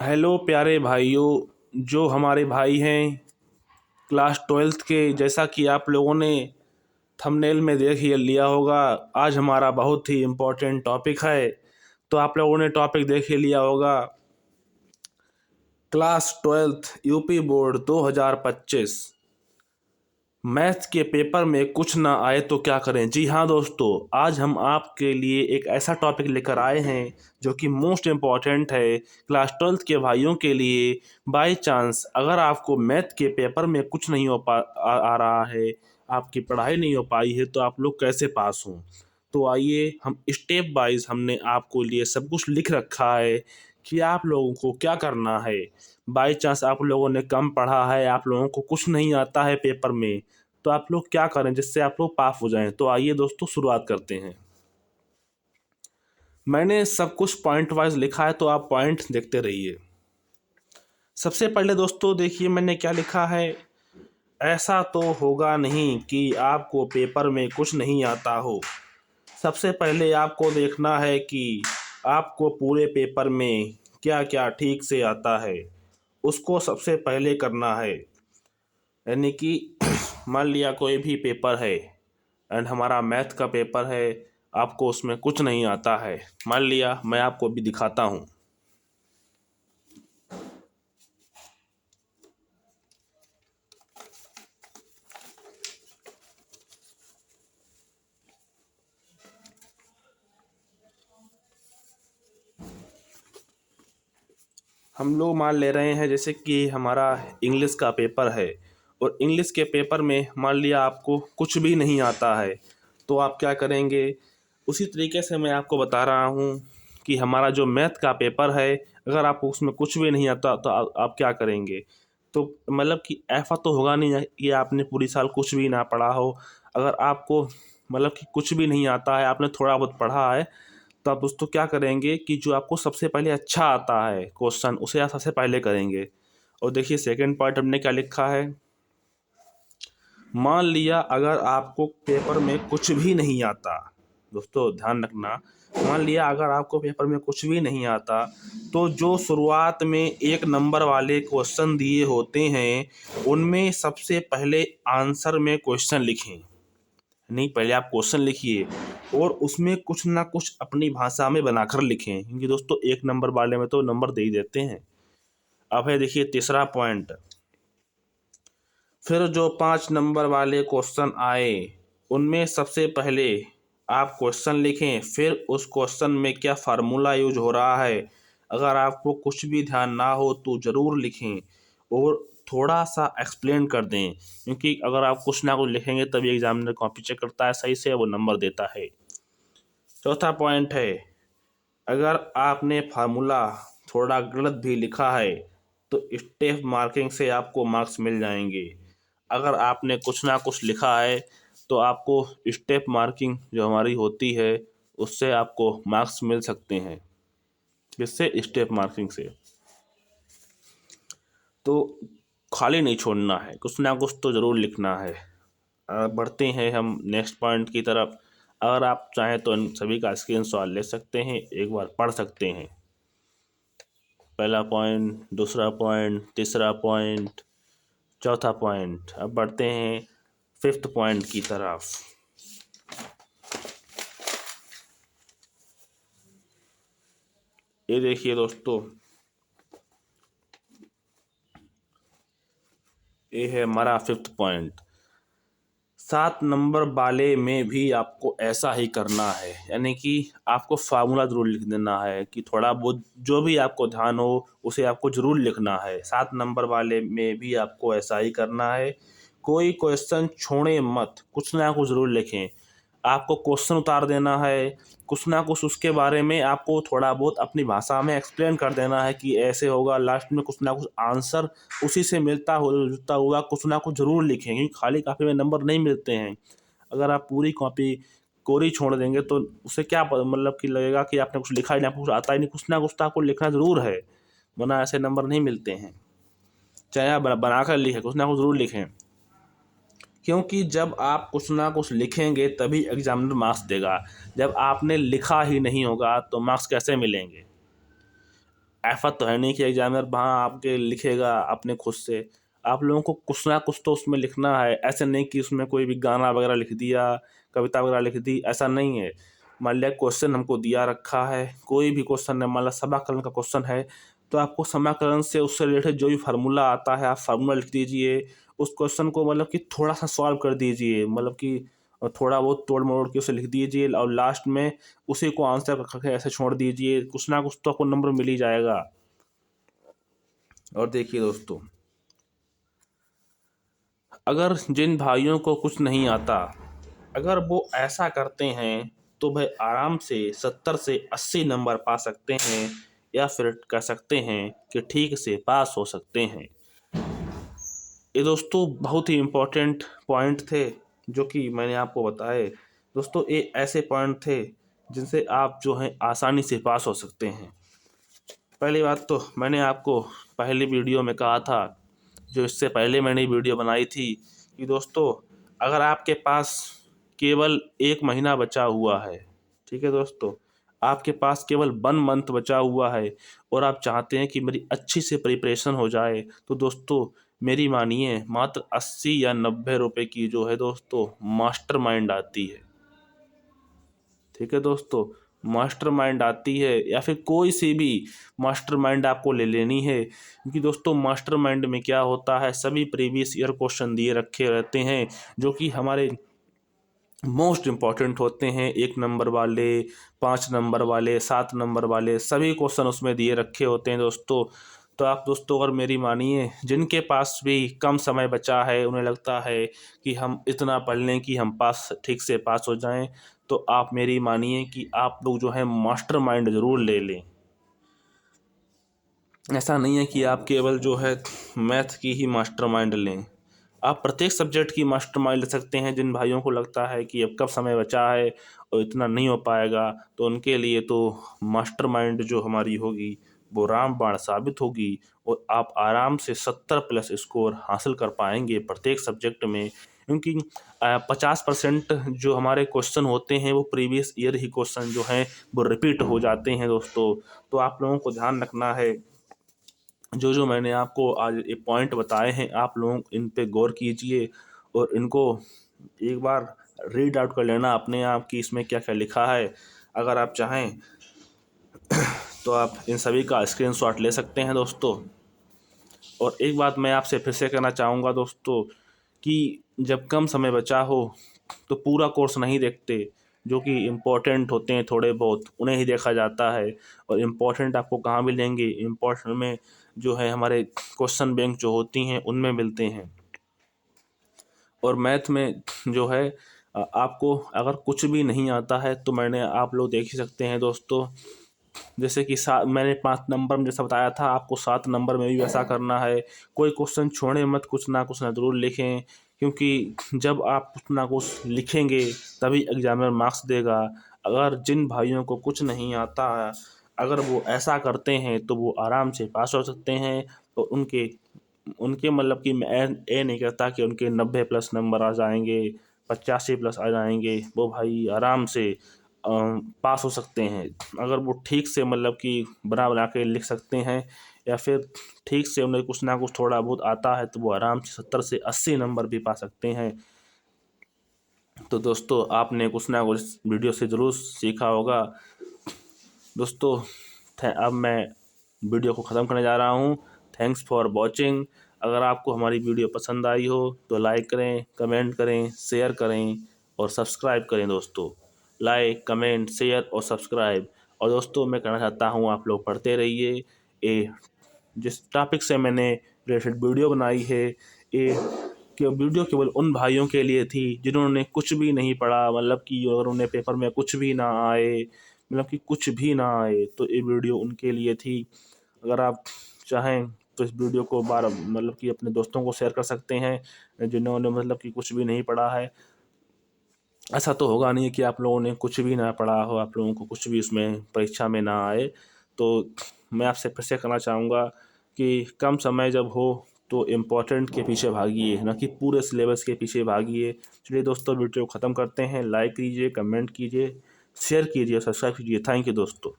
Hello प्यारे भाइयों, जो हमारे भाई हैं क्लास 12th के। जैसा कि आप लोगों ने थंबनेल में देख ही लिया होगा, आज हमारा बहुत ही इम्पोर्टेंट टॉपिक है। तो आप लोगों ने टॉपिक देख ही लिया होगा, class 12th UP board 2025 maths के पेपर में कुछ ना आए तो क्या करें। जी हाँ दोस्तों, आज हम आपके लिए एक ऐसा टॉपिक लेकर आए हैं जो कि मोस्ट इम्पॉर्टेंट है क्लास 12th के भाइयों के लिए। बाय चांस अगर आपको मैथ के पेपर में कुछ नहीं आ रहा है, आपकी पढ़ाई नहीं हो पाई है, तो आप लोग कैसे पास हों। तो आइए हम स्टेप वाइज, हमने आपको लिए सब कुछ लिख रखा है कि आप लोगों को क्या करना है। बाई चांस आप लोगों ने कम पढ़ा है, आप लोगों को कुछ नहीं आता है पेपर में, तो आप लोग क्या करें जिससे आप लोग पास हो जाएं। तो आइए दोस्तों शुरुआत करते हैं। मैंने सब कुछ पॉइंट वाइज लिखा है, तो आप पॉइंट देखते रहिए। सबसे पहले दोस्तों देखिए मैंने क्या लिखा है। ऐसा तो होगा नहीं कि आपको पेपर में कुछ नहीं आता हो। सबसे पहले आपको देखना है कि आपको पूरे पेपर में क्या क्या ठीक से आता है, उसको सबसे पहले करना है। यानी कि मान लिया कोई भी पेपर है एंड हमारा मैथ का पेपर है, आपको उसमें कुछ नहीं आता है। मान लिया, मैं आपको भी दिखाता हूँ। हम लोग मान ले रहे हैं जैसे कि हमारा इंग्लिश का पेपर है, और इंग्लिश के पेपर में मान लिया आपको कुछ भी नहीं आता है, तो आप क्या करेंगे। उसी तरीके से मैं आपको बता रहा हूँ कि हमारा जो मैथ का पेपर है, अगर आपको उसमें कुछ भी नहीं आता तो आप क्या करेंगे। तो मतलब कि ऐसा तो होगा नहीं कि आपने पूरी साल कुछ भी ना पढ़ा हो। अगर आपको मतलब कि कुछ भी नहीं आता है, आपने थोड़ा बहुत पढ़ा है, तो आप दोस्तों क्या करेंगे कि जो आपको सबसे पहले अच्छा आता है क्वेश्चन, उसे आप सबसे पहले करेंगे। और देखिए सेकंड पार्ट हमने क्या लिखा है। मान लिया अगर आपको पेपर में कुछ भी नहीं आता, दोस्तों ध्यान रखना, मान लिया अगर आपको पेपर में कुछ भी नहीं आता, तो जो शुरुआत में 1 नंबर वाले क्वेश्चन दिए होते हैं, उनमें सबसे पहले आंसर में क्वेश्चन लिखें। नहीं, पहले आप क्वेश्चन लिखिए और उसमें कुछ ना कुछ अपनी भाषा में बनाकर लिखें, क्योंकि दोस्तों 1 नंबर वाले में तो नंबर दे ही देते हैं। अब है देखिए तीसरा पॉइंट। फिर जो 5 नंबर वाले क्वेश्चन आए, उनमें सबसे पहले आप क्वेश्चन लिखें, फिर उस क्वेश्चन में क्या फार्मूला यूज हो रहा है। अगर आपको कुछ भी ध्यान ना हो तो ज़रूर लिखें और थोड़ा सा एक्सप्लेन कर दें, क्योंकि अगर आप कुछ ना कुछ लिखेंगे तभी एग्जामिनर कॉपी चेक करता है, सही से वो नंबर देता है। चौथा पॉइंट है, अगर आपने फार्मूला थोड़ा गलत भी लिखा है तो स्टेप मार्किंग से आपको मार्क्स मिल जाएंगे। अगर आपने कुछ ना कुछ लिखा है तो आपको स्टेप मार्किंग जो हमारी होती है, उससे आपको मार्क्स मिल सकते हैं। जिससे स्टेप मार्किंग से तो खाली नहीं छोड़ना है, कुछ ना कुछ तो ज़रूर लिखना है। बढ़ते हैं हम नेक्स्ट पॉइंट की तरफ। अगर आप चाहें तो इन सभी का स्क्रीनशॉट ले सकते हैं, एक बार पढ़ सकते हैं। पहला पॉइंट, दूसरा पॉइंट, तीसरा पॉइंट, चौथा पॉइंट। अब बढ़ते हैं 5th पॉइंट की तरफ। ये देखिए दोस्तों, ये है हमारा 5th पॉइंट। 7 नंबर वाले में भी आपको ऐसा ही करना है, यानी कि आपको फार्मूला जरूर लिख देना है कि थोड़ा बहुत जो भी आपको ध्यान हो उसे आपको जरूर लिखना है। 7 नंबर वाले में भी आपको ऐसा ही करना है। कोई क्वेश्चन छोड़े मत, कुछ ना कुछ जरूर लिखें। आपको क्वेश्चन उतार देना है, कुछ ना कुछ उसके बारे में आपको थोड़ा बहुत अपनी भाषा में एक्सप्लेन कर देना है कि ऐसे होगा। लास्ट में कुछ ना कुछ आंसर उसी से मिलता हो जुलता हुआ कुछ ना कुछ ज़रूर लिखें, क्योंकि खाली कापी में नंबर नहीं मिलते हैं। अगर आप पूरी कॉपी कोरी छोड़ देंगे तो उससे क्या मतलब कि लगेगा कि आपने कुछ लिखा ही नहीं, आपको कुछ आता ही नहीं। कुछ ना कुछ तो आपको लिखना ज़रूर है, वरना ऐसे नंबर नहीं मिलते हैं। चाहे आप बना कर लिखें, कुछ ना कुछ ज़रूर लिखें, क्योंकि जब आप कुछ ना कुछ लिखेंगे तभी एग्जामिनर मार्क्स देगा। जब आपने लिखा ही नहीं होगा तो मार्क्स कैसे मिलेंगे। ऐसा तो है नहीं कि एग्जामिनर वहाँ आपके लिखेगा अपने खुद से। आप लोगों को कुछ ना कुछ तो उसमें लिखना है। ऐसे नहीं कि उसमें कोई भी गाना वगैरह लिख दिया, कविता वगैरह लिख दी, ऐसा नहीं है। मान लिया क्वेश्चन हमको दिया रखा है, कोई भी क्वेश्चन है, मान लिया समाकलन का क्वेश्चन है, तो आपको समाकलन से उससे रिलेटेड जो भी फार्मूला आता है आप फार्मूला लिख दीजिए। उस क्वेश्चन को मतलब कि थोड़ा सा सॉल्व कर दीजिए, मतलब कि थोड़ा बहुत तोड़ मरोड़ के उसे लिख दीजिए और लास्ट में उसी को आंसर करके ऐसे छोड़ दीजिए। कुछ ना कुछ तो आपको नंबर मिल ही जाएगा। और देखिए दोस्तों, अगर जिन भाइयों को कुछ नहीं आता, अगर वो ऐसा करते हैं तो वह आराम से 70 से 80 नंबर पा सकते हैं, या फिर कह सकते हैं कि ठीक से पास हो सकते हैं। ये दोस्तों बहुत ही इम्पोर्टेंट पॉइंट थे जो कि मैंने आपको बताए। दोस्तों ये ऐसे पॉइंट थे जिनसे आप जो हैं आसानी से पास हो सकते हैं। पहली बात तो मैंने आपको पहली वीडियो में कहा था, जो इससे पहले मैंने वीडियो बनाई थी, कि दोस्तों अगर आपके पास केवल 1 महीना बचा हुआ है, ठीक है दोस्तों, आपके पास केवल 1 मंथ बचा हुआ है और आप चाहते हैं कि मेरी अच्छी से प्रिपरेशन हो जाए, तो दोस्तों मेरी मानिए मात्र 80 या 90 रुपए की जो है दोस्तों मास्टरमाइंड आती है। ठीक है दोस्तों, मास्टरमाइंड आती है, या फिर कोई सी भी मास्टरमाइंड आपको ले लेनी है, क्योंकि दोस्तों मास्टरमाइंड में क्या होता है, सभी प्रीवियस ईयर क्वेश्चन दिए रखे रहते हैं जो कि हमारे मोस्ट इम्पॉर्टेंट होते हैं। 1 नंबर वाले, 5 नंबर वाले, 7 नंबर वाले, सभी क्वेश्चन उसमें दिए रखे होते हैं दोस्तों। तो आप दोस्तों अगर मेरी मानिए, जिनके पास भी कम समय बचा है, उन्हें लगता है कि हम इतना पढ़ लें कि हम पास, ठीक से पास हो जाएं, तो आप मेरी मानिए कि आप लोग जो है मास्टरमाइंड ज़रूर ले लें। ऐसा नहीं है कि आप केवल जो है मैथ की ही मास्टरमाइंड लें, आप प्रत्येक सब्जेक्ट की मास्टरमाइंड ले सकते हैं। जिन भाइयों को लगता है कि अब कब समय बचा है और इतना नहीं हो पाएगा, तो उनके लिए तो मास्टरमाइंड जो हमारी होगी वो रामबाण साबित होगी, और आप आराम से 70+ स्कोर हासिल कर पाएंगे प्रत्येक सब्जेक्ट में। क्योंकि 50% जो हमारे क्वेश्चन होते हैं वो प्रीवियस ईयर ही क्वेश्चन जो हैं वो रिपीट हो जाते हैं दोस्तों। तो आप लोगों को ध्यान रखना है, जो जो मैंने आपको आज ये पॉइंट बताए हैं, आप लोग इन पे गौर कीजिए और इनको एक बार रीड आउट कर लेना अपने आप कि इसमें क्या क्या लिखा है। अगर आप चाहें तो आप इन सभी का स्क्रीनशॉट ले सकते हैं दोस्तों। और एक बात मैं आपसे फिर से कहना चाहूँगा दोस्तों, कि जब कम समय बचा हो तो पूरा कोर्स नहीं देखते, जो कि इम्पोर्टेंट होते हैं थोड़े बहुत उन्हें ही देखा जाता है। और इम्पोर्टेंट आपको कहाँ मिलेंगे, इम्पोर्टेंट में जो है हमारे क्वेश्चन बैंक जो होती हैं उनमें मिलते हैं। और मैथ में जो है आपको अगर कुछ भी नहीं आता है तो मैंने आप लोग देख ही सकते हैं दोस्तों, जैसे कि मैंने 5 नंबर में जैसा बताया था, आपको 7 नंबर में भी वैसा करना है। कोई क्वेश्चन छोड़े मत, कुछ ना कुछ ना जरूर लिखें, क्योंकि जब आप कुछ ना कुछ लिखेंगे तभी एग्जामिनर मार्क्स देगा। अगर जिन भाइयों को कुछ नहीं आता है, अगर वो ऐसा करते हैं तो वो आराम से पास हो सकते हैं। और उनके उनके मतलब कि मैं ये नहीं कहता कि उनके 90+ नंबर आ जाएंगे, 85+ आ जाएंगे, वो भाई आराम से पास हो सकते हैं। अगर वो ठीक से मतलब कि बना बना के लिख सकते हैं, या फिर ठीक से उन्हें कुछ ना कुछ थोड़ा बहुत आता है, तो वो आराम से 70 से 80 नंबर भी पा सकते हैं। तो दोस्तों आपने कुछ ना कुछ वीडियो से ज़रूर सीखा होगा दोस्तों। अब मैं वीडियो को ख़त्म करने जा रहा हूँ। Thanks for watching. अगर आपको हमारी वीडियो पसंद आई हो तो लाइक करें, कमेंट करें, शेयर करें और सब्सक्राइब करें दोस्तों। लाइक, कमेंट, शेयर और सब्सक्राइब। और दोस्तों मैं कहना चाहता हूँ आप लोग पढ़ते रहिए। ये जिस टॉपिक से मैंने रिलेटेड वीडियो बनाई है, ये कि वीडियो केवल उन भाइयों के लिए थी जिन्होंने कुछ भी नहीं पढ़ा, मतलब कि अगर उन्हें पेपर में कुछ भी ना आए, मतलब कि कुछ भी ना आए, तो ये वीडियो उनके लिए थी। अगर आप चाहें तो इस वीडियो को बार मतलब कि अपने दोस्तों को शेयर कर सकते हैं जिन्होंने मतलब कि कुछ भी नहीं पढ़ा है। ऐसा तो होगा नहीं कि आप लोगों ने कुछ भी ना पढ़ा हो, आप लोगों को कुछ भी उसमें परीक्षा में ना आए। तो मैं आपसे फिर से कहना चाहूँगा कि कम समय जब हो तो इम्पोर्टेंट के पीछे भागिए, ना कि पूरे सिलेबस के पीछे भागिए। चलिए दोस्तों वीडियो ख़त्म करते हैं। लाइक कीजिए, कमेंट कीजिए, शेयर कीजिए, सब्सक्राइब कीजिए। थैंक यू दोस्तों।